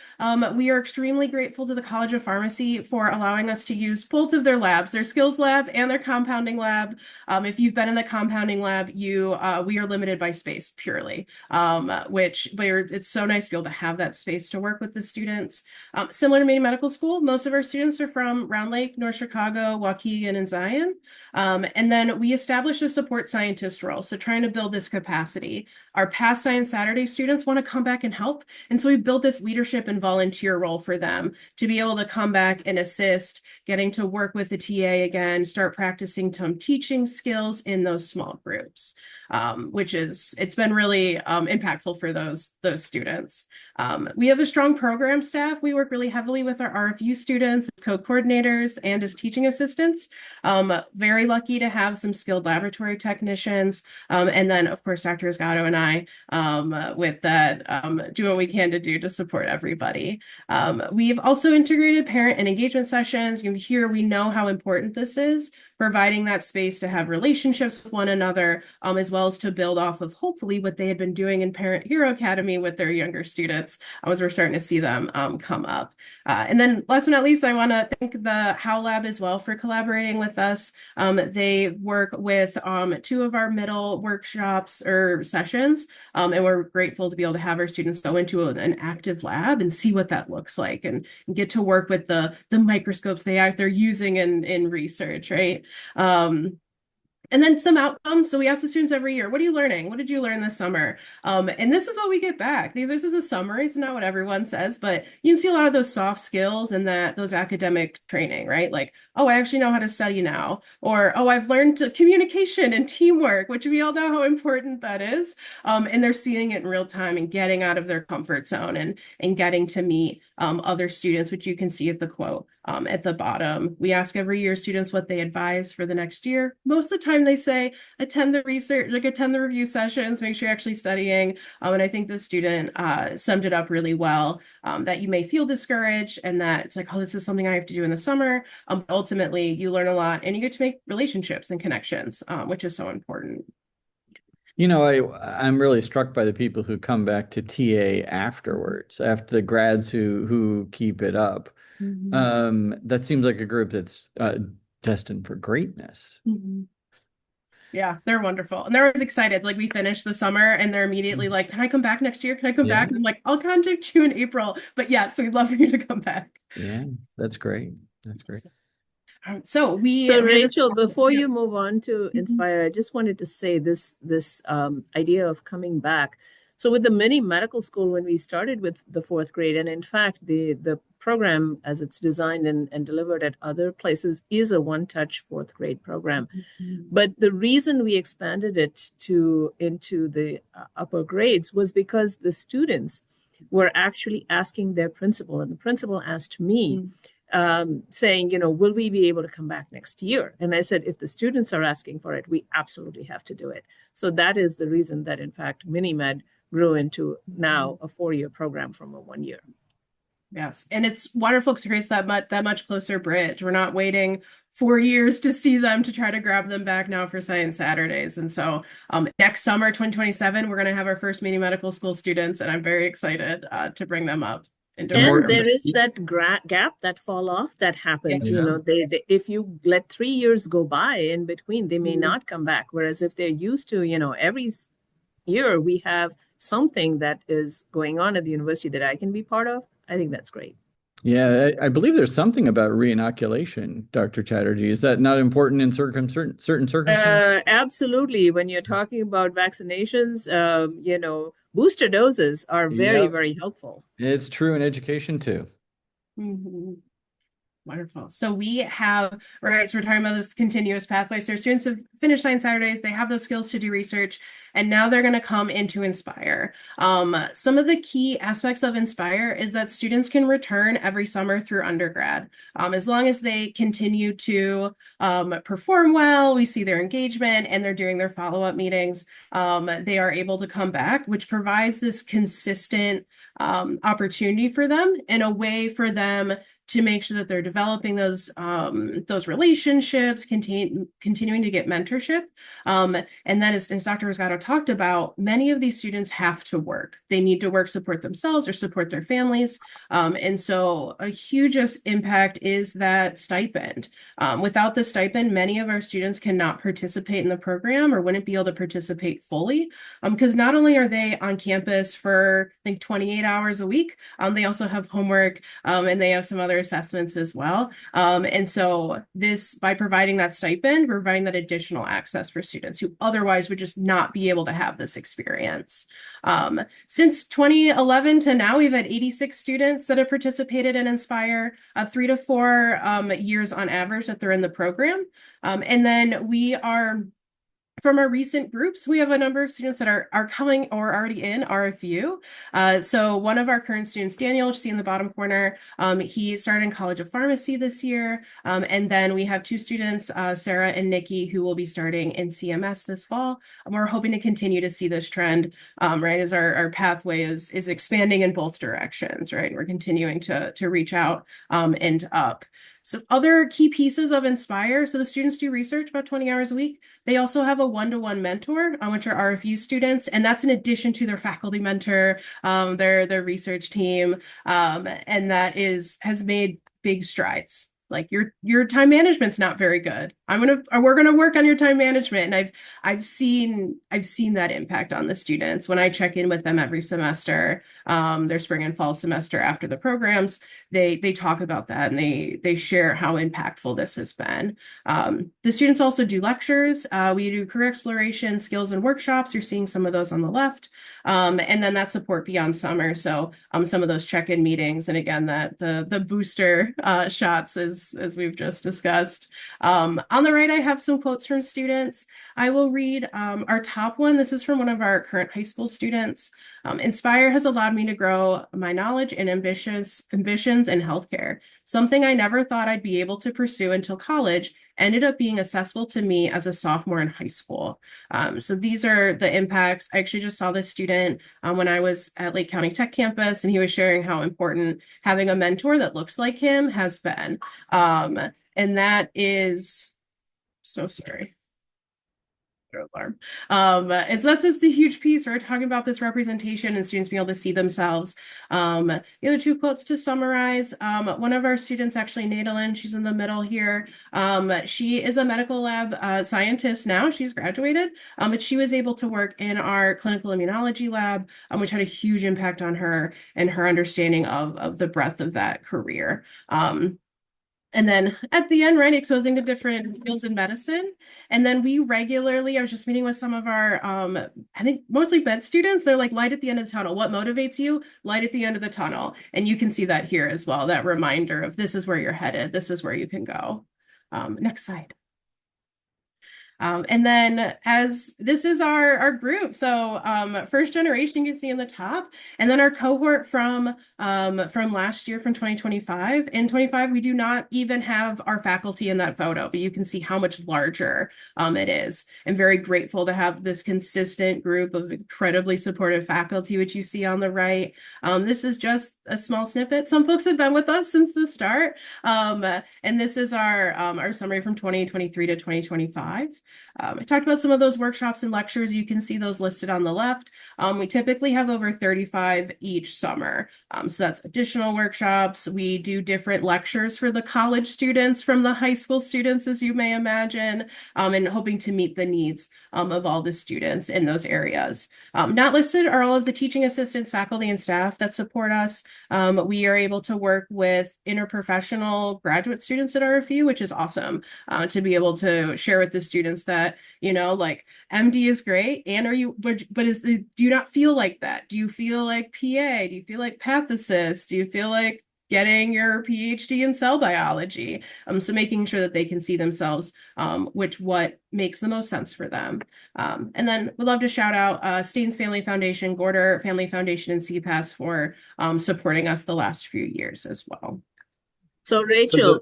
S7: We are extremely grateful to the College of Pharmacy for allowing us to use both of their labs, their skills lab and their compounding lab. If you've been in the compounding lab, we are limited by space purely, it's so nice to be able to have that space to work with the students. Similar to Maine Medical School, most of our students are from Round Lake, North Chicago, Waukegan, and Zion. And then we established a support scientist role, so trying to build this capacity. Our past Science Saturday students want to come back and help, and so we built this leadership and volunteer role for them to be able to come back and assist, getting to work with the TA again, start practicing some teaching skills in those small groups, it's been really impactful for those students. We have a strong program staff. We work really heavily with our RFU students, co-coordinators, and as teaching assistants. Very lucky to have some skilled laboratory technicians. And then, of course, Dr. Esgato and I, with that, do what we can to do to support everybody. We've also integrated parent and engagement sessions. Here we know how important this is, providing that space to have relationships with one another, as well as to build off of hopefully what they had been doing in Parent Hero Academy with their younger students, as we're starting to see them come up. And then last but not least, I want to thank the HOW Lab as well for collaborating with us. They work with 2 of our middle workshops or sessions, and we're grateful to be able to have our students go into an active lab and see what that looks like and get to work with the microscopes they're using in research, right? And then some outcomes. So we ask the students every year, what are you learning? What did you learn this summer? And this is what we get back. This is a summary. It's not what everyone says, but you can see a lot of those soft skills and those academic training, right? Like, oh, I actually know how to study now. Or, oh, I've learned communication and teamwork, which we all know how important that is. And they're seeing it in real time and getting out of their comfort zone and getting to meet other students, which you can see at the quote at the bottom. We ask every year students what they advise for the next year. Most of the time they say attend the research, like attend the review sessions, make sure you're actually studying. And I think the student summed it up really well, that you may feel discouraged and that it's like, oh, this is something I have to do in the summer. Ultimately, you learn a lot and you get to make relationships and connections, which is so important.
S1: You know, I'm really struck by the people who come back to TA afterwards, after the grads who keep it up. That seems like a group that's destined for greatness.
S7: Yeah, they're wonderful. And they're always excited. Like we finish the summer and they're immediately like, can I come back next year? Can I come back? And I'm like, I'll contact you in April. But yes, we'd love for you to come back.
S1: Yeah, that's great. That's great.
S7: So
S4: Rachel, before you move on to Inspire, I just wanted to say this idea of coming back. So with the mini medical school, when we started with the fourth grade, and in fact, the program as it's designed and delivered at other places is a one-touch fourth grade program. But the reason we expanded it into the upper grades was because the students were actually asking their principal, and the principal asked me, saying, will we be able to come back next year? And I said, if the students are asking for it, we absolutely have to do it. So that is the reason that, in fact, MiniMed grew into now a 4-year program from a 1 year.
S7: Yes, and it's wonderful because it creates that much closer bridge. We're not waiting 4 years to see them to try to grab them back now for Science Saturdays. And so next summer, 2027, we're going to have our first mini medical school students, and I'm very excited to bring them up.
S4: And there is that gap, that fall off that happens. They if you let 3 years go by in between, they may not come back. Whereas if they're used to, every year we have something that is going on at the university that I can be part of, I think that's great.
S1: Yeah, I believe there's something about reinoculation, Dr. Chatterjee. Is that not important in certain circumstances?
S4: Absolutely. When you're talking about vaccinations, booster doses are very, very helpful.
S1: It's true in education too.
S7: Wonderful. So we have, right, so we're talking about this continuous pathway. So students have finished Science Saturdays, they have those skills to do research, and now they're going to come into Inspire. Some of the key aspects of Inspire is that students can return every summer through undergrad. As long as they continue to perform well, we see their engagement, and they're doing their follow-up meetings, they are able to come back, which provides this consistent opportunity for them and a way for them to make sure that they're developing those relationships, continuing to get mentorship. And then as Dr. Rosgato talked about, many of these students have to work. They need to work, support themselves or support their families. And so a huge impact is that stipend. Without the stipend, many of our students cannot participate in the program or wouldn't be able to participate fully. Because not only are they on campus for, I think, 28 hours a week, they also have homework and they have some other assessments as well. And so by providing that stipend, we're providing that additional access for students who otherwise would just not be able to have this experience. Since 2011 to now, we've had 86 students that have participated in Inspire, 3 to 4 years on average that they're in the program. And then from our recent groups, we have a number of students that are coming or already in RFU. So one of our current students, Daniel, which you see in the bottom corner, he started in College of Pharmacy this year. And then we have 2 students, Sarah and Nikki, who will be starting in CMS this fall. And we're hoping to continue to see this trend, right, as our pathway is expanding in both directions, right? We're continuing to reach out and up. So other key pieces of Inspire, so the students do research about 20 hours a week. They also have a one-to-one mentor, which are RFU students, and that's in addition to their faculty mentor, their research team, and that has made big strides. Like your time management's not very good. we're gonna work on your time management. And I've seen that impact on the students when I check in with them every semester, their spring and fall semester after the programs. They talk about that and they share how impactful this has been. The students also do lectures. We do career exploration, skills, and workshops. You're seeing some of those on the left. And then that support beyond summer. So some of those check-in meetings, and again, that the booster shots as we've just discussed. On the right, I have some quotes from students. I will read our top one. This is from one of our current high school students. Inspire has allowed me to grow my knowledge and ambitions in healthcare. Something I never thought I'd be able to pursue until college ended up being accessible to me as a sophomore in high school. So these are the impacts. I actually just saw this student when I was at Lake County Tech campus, and he was sharing how important having a mentor that looks like him has been. And that is, so sorry. Alarm. And so that's just the huge piece. We're talking about this representation and students being able to see themselves. The other two quotes to summarize. One of our students, actually, Nadalyn, she's in the middle here. She is a medical lab scientist now. She's graduated, but she was able to work in our clinical immunology lab, which had a huge impact on her and her understanding of the breadth of that career. And then at the end, right, exposing to different fields in medicine. And then we regularly, I was just meeting with some of our, I think mostly med students, they're like, light at the end of the tunnel. What motivates you? Light at the end of the tunnel. And you can see that here as well, that reminder of this is where you're headed. This is where you can go. Next slide. And then as this is our group, so first generation you can see in the top, and then our cohort from last year, from 2025. In 25, we do not even have our faculty in that photo, but you can see how much larger it is. I'm very grateful to have this consistent group of incredibly supportive faculty, which you see on the right. This is just a small snippet. Some folks have been with us since the start, and this is our summary from 2023 to 2025. I talked about some of those workshops and lectures. You can see those listed on the left. We typically have over 35 each summer. So that's additional workshops. We do different lectures for the college students from the high school students, as you may imagine, and hoping to meet the needs of all the students in those areas. Not listed are all of the teaching assistants, faculty, and staff that support us. We are able to work with interprofessional graduate students at RFU, which is awesome, to be able to share with the students that, like MD is great. And do you not feel like that? Do you feel like PA? Do you feel like pathicist? Do you feel like getting your PhD in cell biology? So making sure that they can see themselves, what makes the most sense for them. And then we'd love to shout out Staines Family Foundation, Gorder Family Foundation, and CPAS for supporting us the last few years as well.
S4: So Rachel,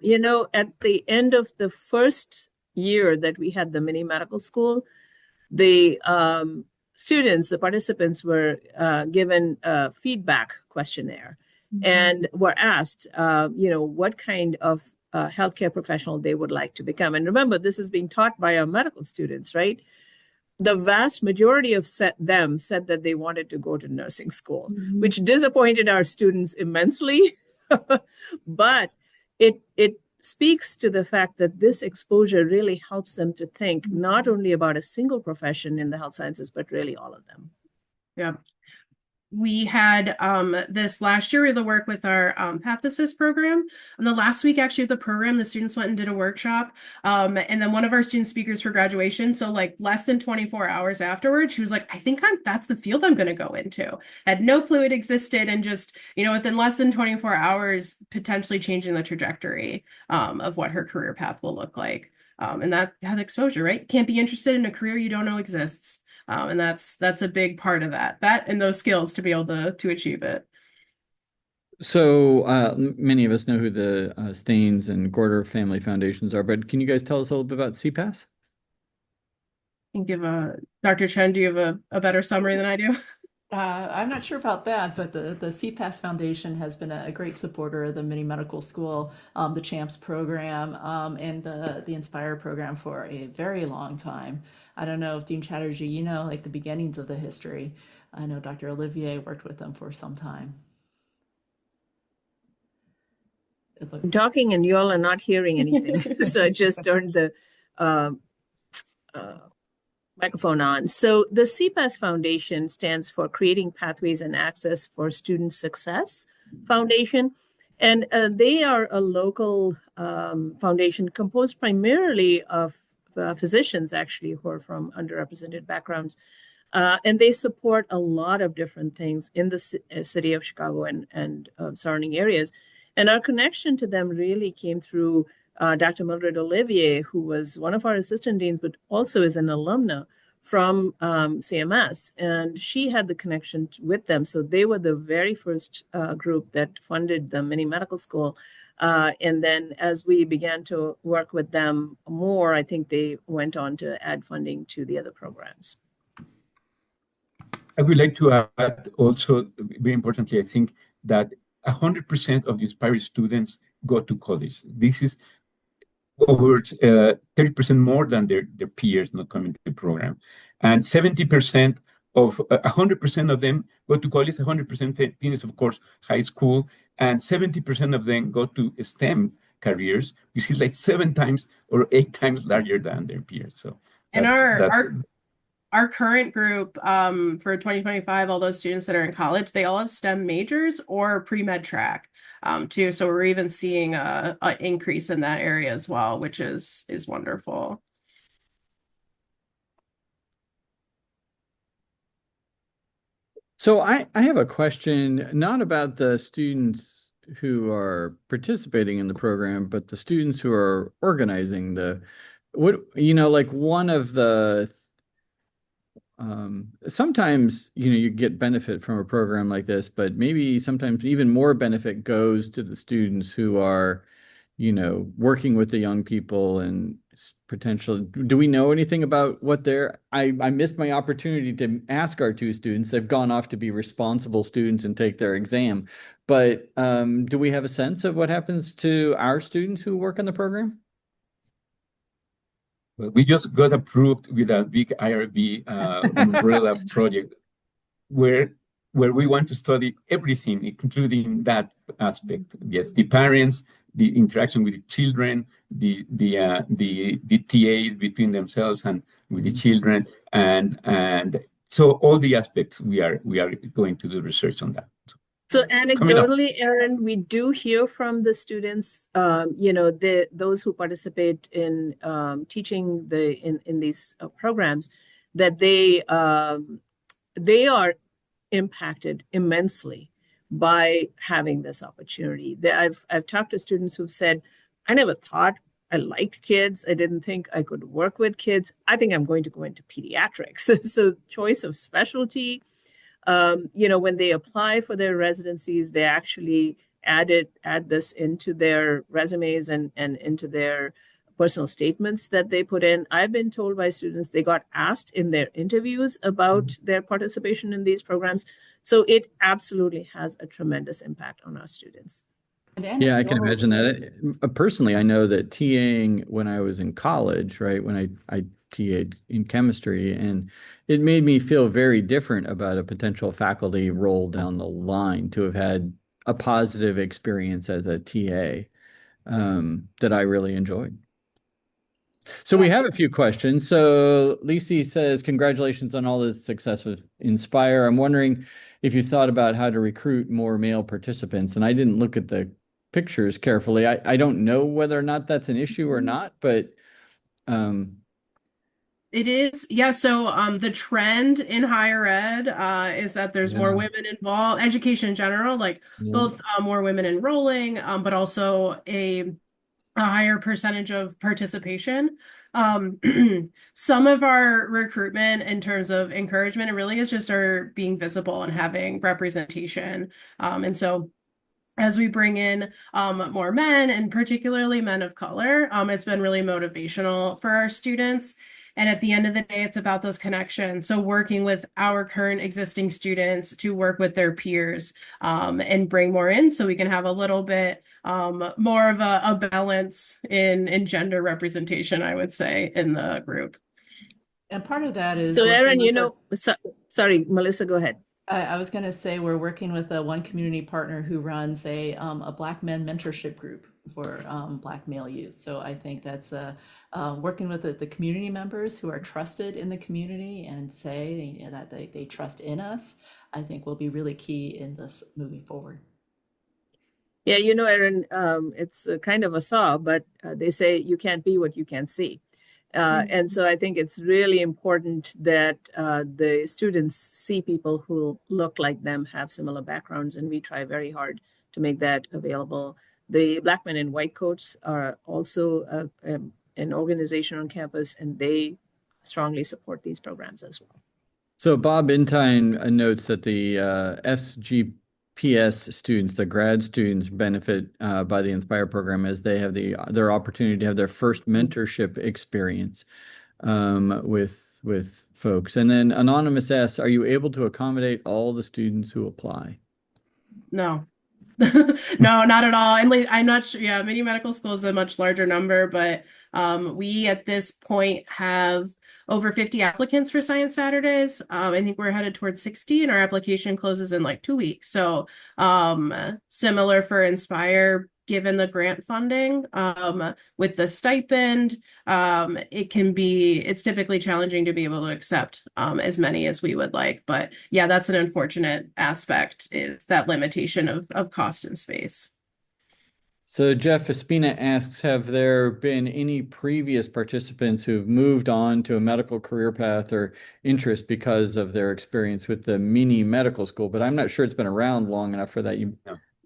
S4: at the end of the first year that we had the mini medical school, the students, the participants were given a feedback questionnaire and were asked, what kind of healthcare professional they would like to become. And remember, this is being taught by our medical students, right? The vast majority of them said that they wanted to go to nursing school, which disappointed our students immensely. But it speaks to the fact that this exposure really helps them to think not only about a single profession in the health sciences, but really all of them.
S7: Yeah. We had this last year, the work with our pathicist program. And the last week, actually, of the program, the students went and did a workshop. And then one of our student speakers for graduation, so like less than 24 hours afterwards, she was like, I think that's the field I'm going to go into. Had no clue it existed, and just, within less than 24 hours, potentially changing the trajectory of what her career path will look like. And that has exposure, right? Can't be interested in a career you don't know exists. And that's a big part of that and those skills to be able to achieve it.
S1: So many of us know who the Staines and Gorder family foundations are, but can you guys tell us a little bit about CPAS?
S7: I can give Dr. Chen, do you have a better summary than I do?
S5: I'm not sure about that, but the CPAS Foundation has been a great supporter of the mini medical school, the CHAMPS program, and the Inspire program for a very long time. I don't know if Dean Chatterjee, like the beginnings of the history. I know Dr. Olivier worked with them for some time.
S4: I'm talking and y'all are not hearing anything. So I just turned the uh, microphone on. So the CPAS Foundation stands for Creating Pathways and Access for Student Success Foundation. And they are a local foundation composed primarily of physicians, actually, who are from underrepresented backgrounds. And they support a lot of different things in the city of Chicago and surrounding areas. And our connection to them really came through Dr. Mildred Olivier, who was one of our assistant deans, but also is an alumna from CMS. And she had the connection with them. So they were the very first group that funded the mini medical school. And then as we began to work with them more, I think they went on to add funding to the other programs.
S6: I would like to add also, very importantly, I think that 100% of the Inspire students go to college. This is over 30% more than their peers not coming to the program. And 70% of 100% of them go to college, 100% finish, of course, high school, and 70% of them go to STEM careers, which is like 7 times or 8 times larger than their peers. So
S7: And our current group for 2025, all those students that are in college, they all have STEM majors or pre-med track too. So we're even seeing a increase in that area as well, which is wonderful.
S1: So I have a question, not about the students who are participating in the program, but the students who are organizing like one of the sometimes, you get benefit from a program like this, but maybe sometimes even more benefit goes to the students who are, working with the young people and potentially, do we know anything about what I missed my opportunity to ask our 2 students. They've gone off to be responsible students and take their exam. But do we have a sense of what happens to our students who work on the program?
S6: Well, we just got approved with a big IRB umbrella project where we want to study everything, including that aspect. Yes, the parents, the interaction with the children, the TAs between themselves and with the children, and so all the aspects we are going to do research on that.
S4: So anecdotally, Aaron, we do hear from the students, those who participate in teaching in these programs, that they are impacted immensely by having this opportunity. I've talked to students who've said, I never thought I liked kids. I didn't think I could work with kids. I think I'm going to go into pediatrics. So choice of specialty. When they apply for their residencies, they actually add this into their resumes and into their personal statements that they put in. I've been told by students they got asked in their interviews about their participation in these programs. So it absolutely has a tremendous impact on our students.
S1: Yeah, I can imagine that. Personally, I know that TAing when I was in college, right, when I TA'd in chemistry, and it made me feel very different about a potential faculty role down the line to have had a positive experience as a TA that I really enjoyed. So we have a few questions. So Lisi says, congratulations on all the success with Inspire. I'm wondering if you thought about how to recruit more male participants. And I didn't look at the pictures carefully. I don't know whether or not that's an issue or not, but
S7: it is. Yeah. So the trend in higher ed is that there's more women involved, education in general, like both more women enrolling, but also a higher percentage of participation. Some of our recruitment in terms of encouragement, it really is just our being visible and having representation. And so as we bring in more men, and particularly men of color, it's been really motivational for our students. And at the end of the day, it's about those connections. So working with our current existing students to work with their peers and bring more in so we can have a little bit more of a balance in gender representation, I would say, in the group.
S5: And part of that is
S4: so Aaron, sorry, Melissa, go ahead.
S5: I was going to say we're working with one community partner who runs a Black men mentorship group for Black male youth. So I think that's working with the community members who are trusted in the community and say that they trust in us, I think will be really key in this moving forward.
S4: Yeah, Erin, it's a kind of a saw, but they say you can't be what you can't see. And so I think it's really important that the students see people who look like them, have similar backgrounds, and we try very hard to make that available. The Black Men in White Coats are also an organization on campus, and they strongly support these programs as well.
S1: So Bob Intine notes that the SGPS students, the grad students, benefit by the Inspire program as they have their opportunity to have their first mentorship experience with folks. And then Anonymous asks, are you able to accommodate all the students who apply?
S7: No. No, not at all. And I'm not sure. Yeah, mini medical school is a much larger number, but we at this point have over 50 applicants for Science Saturdays. I think we're headed towards 60, and our application closes in like 2 weeks. So similar for Inspire, given the grant funding, with the stipend, it's typically challenging to be able to accept as many as we would like. But yeah, that's an unfortunate aspect, is that limitation of cost and space.
S1: So Jeff Espina asks, have there been any previous participants who've moved on to a medical career path or interest because of their experience with the mini medical school? But I'm not sure it's been around long enough for that.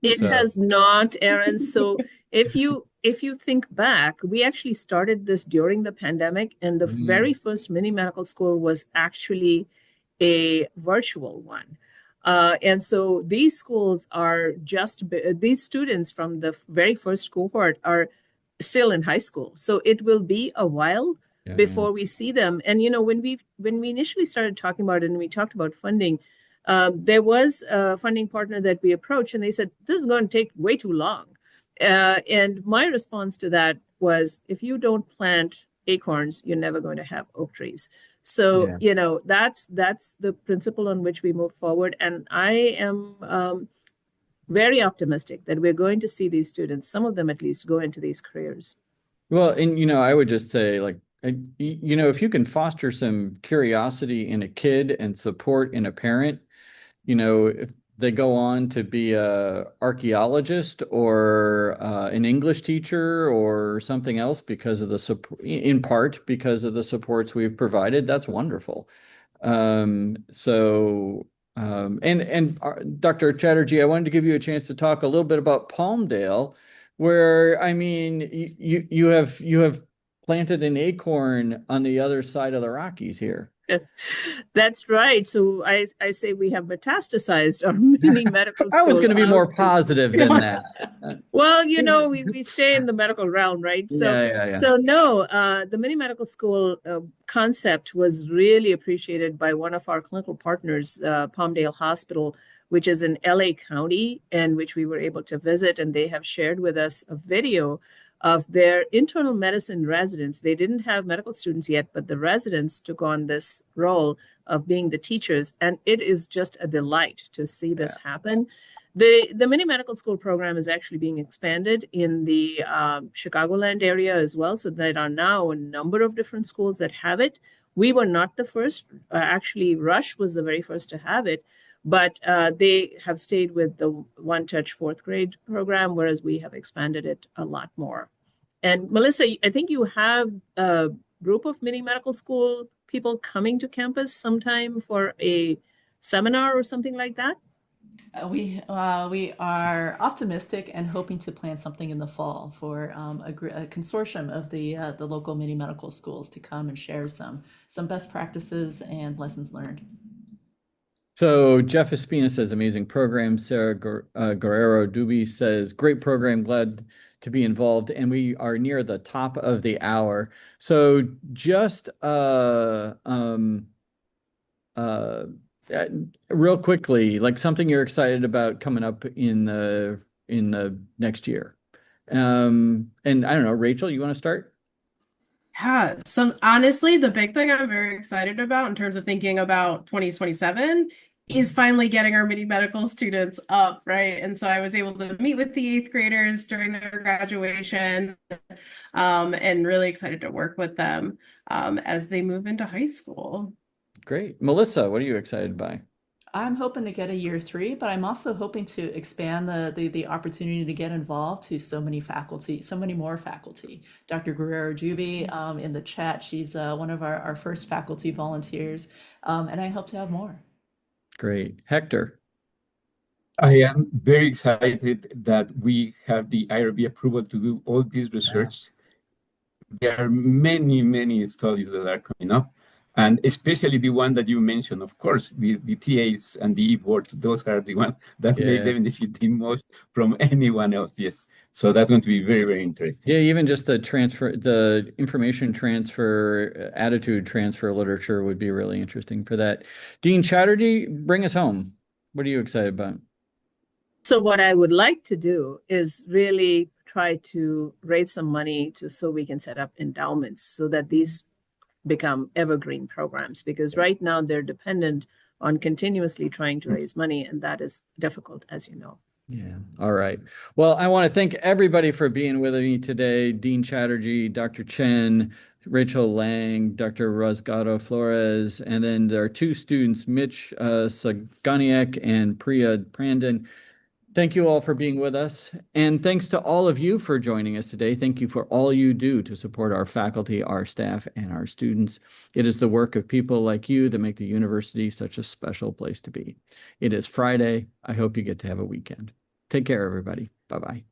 S4: It has not, Aaron. So if you think back, we actually started this during the pandemic, and the very first mini medical school was actually a virtual one. And so these schools are these students from the very first cohort are still in high school. So it will be a while before we see them. And, when we initially started talking about it and we talked about funding, there was a funding partner that we approached, and they said, this is going to take way too long. And my response to that was, if you don't plant acorns, you're never going to have oak trees. So, that's the principle on which we move forward. And I am very optimistic that we're going to see these students, some of them at least, go into these careers.
S1: Well, and, I would just say, like, if you can foster some curiosity in a kid and support in a parent, if they go on to be a archaeologist or an English teacher or something else because of the support, in part because of the supports we've provided, that's wonderful. And Dr. Chatterjee, I wanted to give you a chance to talk a little bit about Palmdale, where, I mean, you have planted an acorn on the other side of the Rockies here.
S4: That's right. So I say we have metastasized our mini medical school.
S1: I was going to be more positive than that.
S4: Well, we stay in the medical realm, right? So, So no, the mini medical school concept was really appreciated by one of our clinical partners, Palmdale Hospital, which is in LA County, and which we were able to visit, and they have shared with us a video of their internal medicine residents. They didn't have medical students yet, but the residents took on this role of being the teachers. And it is just a delight to see this happen. The mini medical school program is actually being expanded in the Chicagoland area as well. So there are now a number of different schools that have it. We were not the first. Actually, Rush was the very first to have it. But they have stayed with the One Touch fourth grade program, whereas we have expanded it a lot more. And Melissa, I think you have a group of mini medical school people coming to campus sometime for a seminar or something like that.
S5: We are optimistic and hoping to plan something in the fall for a consortium of the local mini medical schools to come and share some best practices and lessons learned.
S1: So Jeff Espina says, amazing program. Sarah Guerrero Duby says, great program, glad to be involved. And we are near the top of the hour. So just real quickly, like something you're excited about coming up in the next year. And I don't know, Rachel, you want to start?
S7: Yeah, honestly, the big thing I'm very excited about in terms of thinking about 2027 is finally getting our mini medical students up, right? And so I was able to meet with the eighth graders during their graduation, and really excited to work with them as they move into high school.
S1: Great. Melissa, what are you excited by?
S5: I'm hoping to get a year three, but I'm also hoping to expand the opportunity to get involved to so many faculty, so many more faculty. Dr. Guerrero Juby in the chat, she's one of our first faculty volunteers, and I hope to have more.
S1: Great. Hector.
S6: I am very excited that we have the IRB approval to do all this research. There are many, many studies that are coming up, and especially the one that you mentioned, of course, the TAs and the e-boards, those are the ones that may benefit the most from anyone else. Yes. So that's going to be very, very interesting.
S1: Yeah, even just the transfer, the information transfer, attitude transfer literature would be really interesting for that. Dean Chatterjee, bring us home. What are you excited about?
S4: So what I would like to do is really try to raise some money so we can set up endowments so that these become evergreen programs, because right now they're dependent on continuously trying to raise money, and that is difficult, as you know.
S1: Yeah. All right. Well, I want to thank everybody for being with me today. Dean Chatterjee, Dr. Chen, Rachel Lang, Dr. Rosgato Flores, and then there are two students, Mitch Saganiak and Priya Prandon. Thank you all for being with us. And thanks to all of you for joining us today. Thank you for all you do to support our faculty, our staff, and our students. It is the work of people like you that make the university such a special place to be. It is Friday. I hope you get to have a weekend. Take care, everybody. Bye-bye.